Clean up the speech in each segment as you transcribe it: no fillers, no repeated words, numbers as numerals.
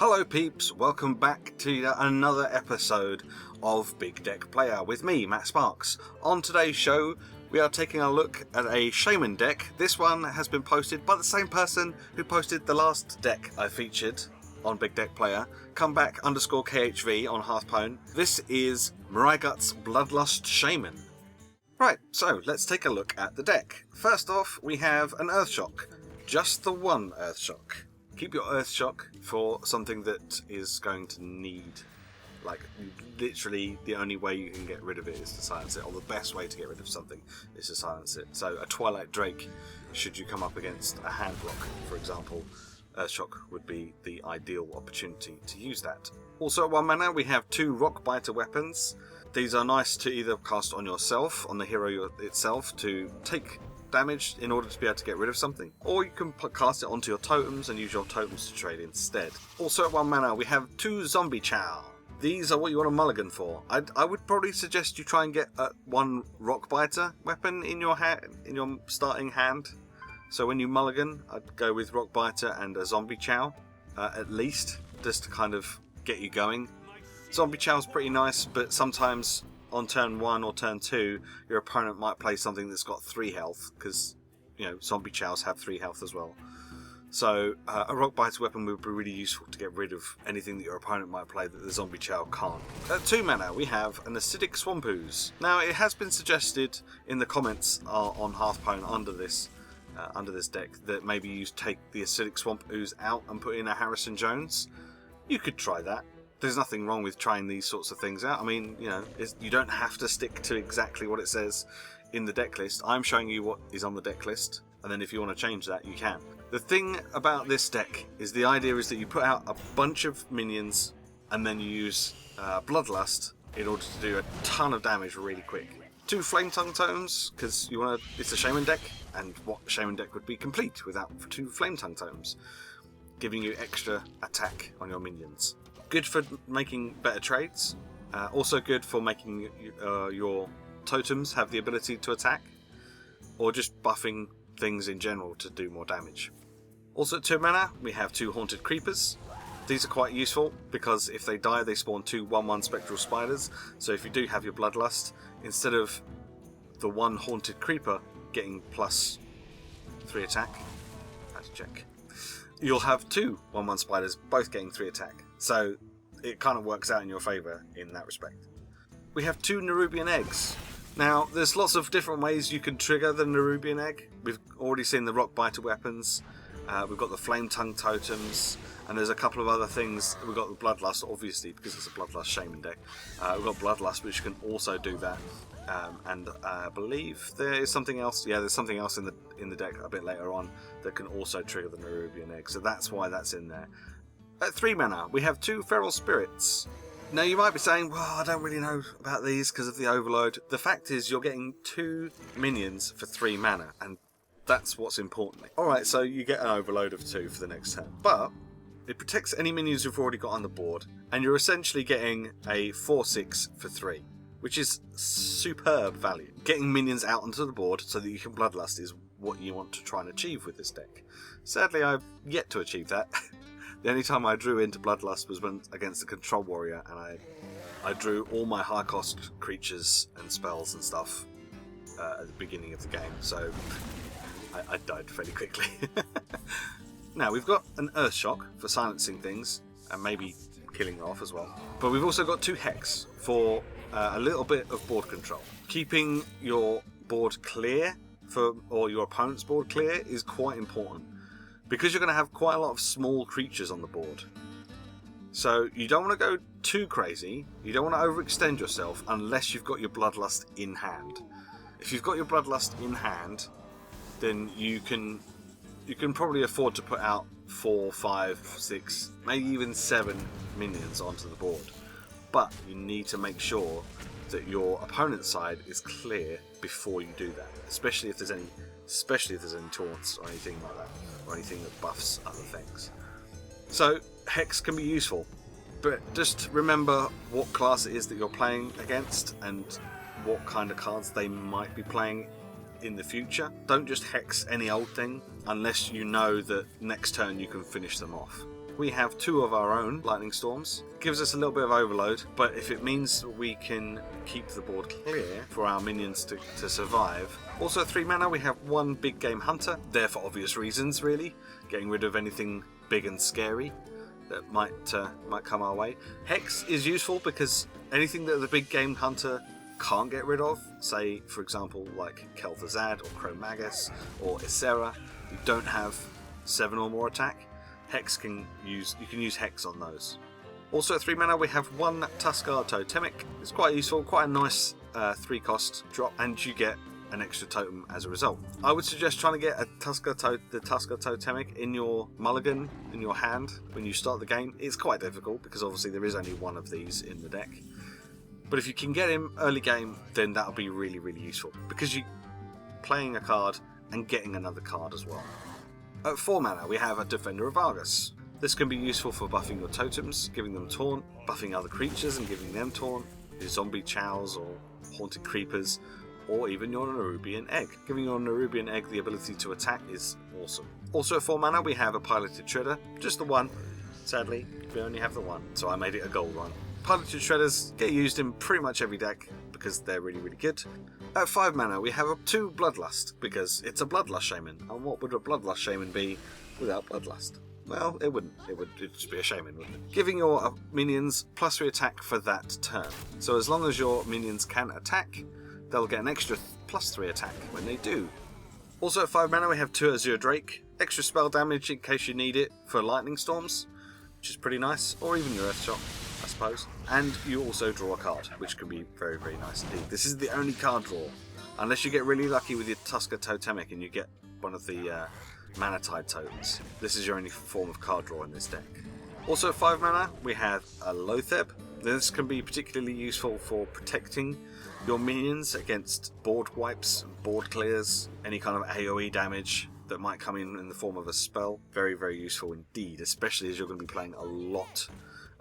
Hello peeps, welcome back to another episode of Big Deck Playa with me, Matt Sparks. On today's show, we are taking a look at a Shaman deck. This one has been posted by the same person who posted the last deck I featured on Big Deck Playa, comeback_KHV on Hearthstone. This is Mrygut's Bloodlust Shaman. Right, so let's take a look at the deck. First off, we have an Earthshock. Just the one Earthshock. Keep your Earthshock for something that is going to need, like, literally the only way you can get rid of it is to silence it, or the best way to get rid of something is to silence it. So a Twilight Drake, should you come up against a hand block, for example, Earthshock would be the ideal opportunity to use that. Also at 1 mana we have 2 Rockbiter weapons. These are nice to either cast on yourself, on the hero itself, to take damage in order to be able to get rid of something, or you can cast it onto your totems and use your totems to trade instead. Also at 1 mana we have 2 Zombie Chow. These are what you want to mulligan for. I would probably suggest you try and get 1 Rockbiter weapon in your starting hand. So when you mulligan, I'd go with Rockbiter and a Zombie Chow at least, just to kind of get you going. Zombie Chow's pretty nice, but sometimes on turn 1 or turn 2, your opponent might play something that's got 3 health, because, you know, Zombie Chows have 3 health as well. So a Rockbiter weapon would be really useful to get rid of anything that your opponent might play that the Zombie Chow can't. At 2 mana we have an Acidic Swamp Ooze. Now it has been suggested in the comments on Hearthstone under this deck that maybe you take the Acidic Swamp Ooze out and put in a Harrison Jones. You could try that. There's nothing wrong with trying these sorts of things out. I mean, you know, you don't have to stick to exactly what it says in the deck list. I'm showing you what is on the deck list, and then if you want to change that, you can. The thing about this deck is the idea is that you put out a bunch of minions, and then you use Bloodlust in order to do a ton of damage really quick. 2 Flame Tongue Totems, because it's a Shaman deck, and what Shaman deck would be complete without 2 Flame Tongue Totems, giving you extra attack on your minions. Good for making better trades, also good for making your totems have the ability to attack, or just buffing things in general to do more damage. Also at 2 mana we have 2 Haunted Creepers. These are quite useful because if they die they spawn 2 1/1 Spectral Spiders, so if you do have your Bloodlust, instead of the 1 Haunted Creeper getting plus 3 attack, I had to check, you'll have 2 1/1 Spiders both getting 3 attack. So it kind of works out in your favour in that respect. We have 2 Nerubian Eggs. Now there's lots of different ways you can trigger the Nerubian Egg. We've already seen the Rockbiter weapons, we've got the Flame Tongue Totems, and there's a couple of other things. We've got the Bloodlust, obviously, because it's a Bloodlust Shaman deck. We've got Bloodlust, which can also do that. And I believe there is something else. Yeah, there's something else in the deck a bit later on that can also trigger the Nerubian Egg. So that's why that's in there. At 3 mana, we have 2 Feral Spirits. Now you might be saying, well, I don't really know about these because of the overload. The fact is you're getting 2 minions for 3 mana, and that's what's important. Alright, so you get an overload of 2 for the next turn, but it protects any minions you've already got on the board, and you're essentially getting a 4/6 for 3, which is superb value. Getting minions out onto the board so that you can Bloodlust is what you want to try and achieve with this deck. Sadly, I've yet to achieve that. The only time I drew into Bloodlust was when against the Control Warrior, and I drew all my high cost creatures and spells and stuff at the beginning of the game, so I died fairly quickly. Now we've got an Earthshock for silencing things and maybe killing them off as well, but we've also got 2 Hex for a little bit of board control. Keeping your board clear or your opponent's board clear is quite important, because you're going to have quite a lot of small creatures on the board. So you don't want to go too crazy, you don't want to overextend yourself unless you've got your Bloodlust in hand. If you've got your Bloodlust in hand, then you can probably afford to put out 4, 5, 6, maybe even 7 minions onto the board. But you need to make sure that your opponent's side is clear before you do that, especially if there's any taunts or anything like that, or anything that buffs other things. So Hex can be useful, but just remember what class it is that you're playing against and what kind of cards they might be playing in the future. Don't just Hex any old thing unless you know that next turn you can finish them off. we have 2 of our own lightning storms. Gives us a little bit of overload, but if it means we can keep the board clear for our minions to survive. Also 3 mana, we have 1 big game hunter, there for obvious reasons really, getting rid of anything big and scary that might come our way. Hex is useful because anything that the big game hunter can't get rid of, say for example like Kel'Thuzad or Cro-Magus or Ysera, who don't have 7 or more attack, you can use Hex on those. Also at 3 mana we have 1 Tuskar Totemic. It's quite useful, quite a nice 3 cost drop, and you get an extra totem as a result. I would suggest trying to get the Tuskar Totemic in your mulligan, in your hand, when you start the game. It's quite difficult because obviously there is only 1 of these in the deck. But if you can get him early game, then that'll be really, really useful, because you're playing a card and getting another card as well. At 4 mana we have a Defender of Argus. This can be useful for buffing your totems, giving them taunt, buffing other creatures and giving them taunt, your zombie chows or haunted creepers, or even your Nerubian Egg. Giving your Nerubian Egg the ability to attack is awesome. Also at 4 mana we have a Piloted Shredder, just the 1. Sadly, we only have the 1, so I made it a gold one. Piloted Shredders get used in pretty much every deck because they're really, really good. At 5 mana we have 2 Bloodlust, because it's a Bloodlust Shaman, and what would a Bloodlust Shaman be without Bloodlust? Well, it wouldn't. It'd just be a Shaman, wouldn't it? Giving your minions +3 attack for that turn. So as long as your minions can attack, they'll get an extra +3 attack when they do. Also at 5 mana we have 2 Azure Drake. Extra spell damage in case you need it for lightning storms, which is pretty nice, or even your Earth Shock, I suppose. And you also draw a card, which can be very, very nice indeed. This is the only card draw, unless you get really lucky with your Tuskar Totemic and you get one of the Mana Tide tokens. This is your only form of card draw in this deck. Also at 5 mana we have a Lotheb. This can be particularly useful for protecting your minions against board wipes, board clears, any kind of AoE damage that might come in the form of a spell. Very, very useful indeed, especially as you're going to be playing a lot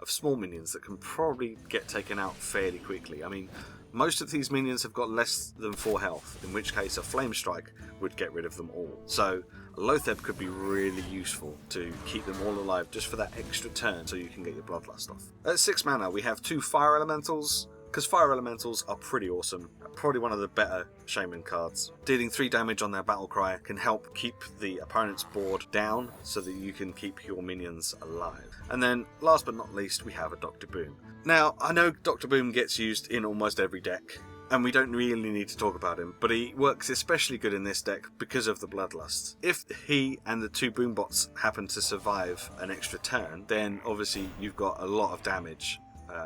of small minions that can probably get taken out fairly quickly. I mean, most of these minions have got less than 4 health, in which case a Flame Strike would get rid of them all. So a Lotheb could be really useful to keep them all alive just for that extra turn so you can get your Bloodlust off. At 6 mana we have 2 Fire Elementals, because Fire Elementals are pretty awesome. Probably one of the better Shaman cards. Dealing 3 damage on their battle cry can help keep the opponent's board down so that you can keep your minions alive. And then last but not least we have a Dr. Boom. Now I know Dr. Boom gets used in almost every deck, and we don't really need to talk about him, but he works especially good in this deck because of the Bloodlust. If he and the 2 boom bots happen to survive an extra turn, then obviously you've got a lot of damage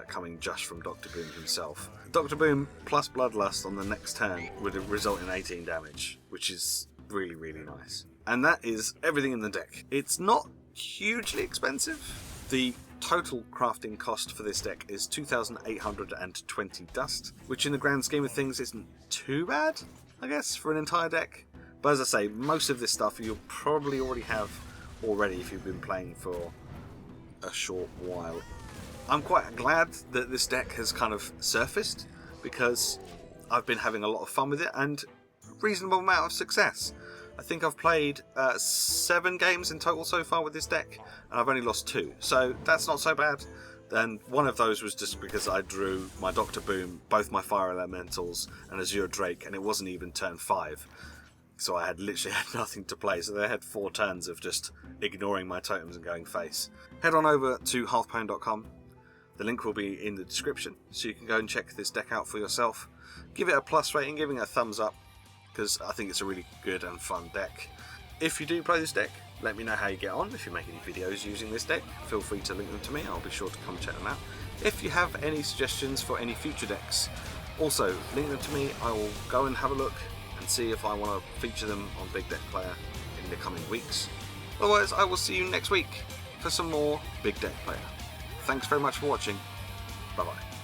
coming just from Dr. Boom himself. Dr. Boom plus Bloodlust on the next turn would result in 18 damage, which is really, really nice. And that is everything in the deck. It's not hugely expensive. The total crafting cost for this deck is 2,820 dust, which in the grand scheme of things isn't too bad, I guess, for an entire deck. But as I say, most of this stuff you'll probably already have if you've been playing for a short while. I'm quite glad that this deck has kind of surfaced, because I've been having a lot of fun with it and a reasonable amount of success. I think I've played 7 games in total so far with this deck, and I've only lost 2, so that's not so bad. And one of those was just because I drew my Dr. Boom, both my Fire Elementals and Azure Drake, and it wasn't even turn 5. So I had literally had nothing to play, so they had 4 turns of just ignoring my totems and going face. Head on over to hearthstone.com. The link will be in the description, so you can go and check this deck out for yourself. Give it a plus rating, giving it a thumbs up, because I think it's a really good and fun deck. If you do play this deck, let me know how you get on. If you make any videos using this deck, feel free to link them to me. I'll be sure to come check them out. If you have any suggestions for any future decks, also link them to me. I will go and have a look and see if I want to feature them on Big Deck Player in the coming weeks. Otherwise, I will see you next week for some more Big Deck Player. Thanks very much for watching. Bye bye.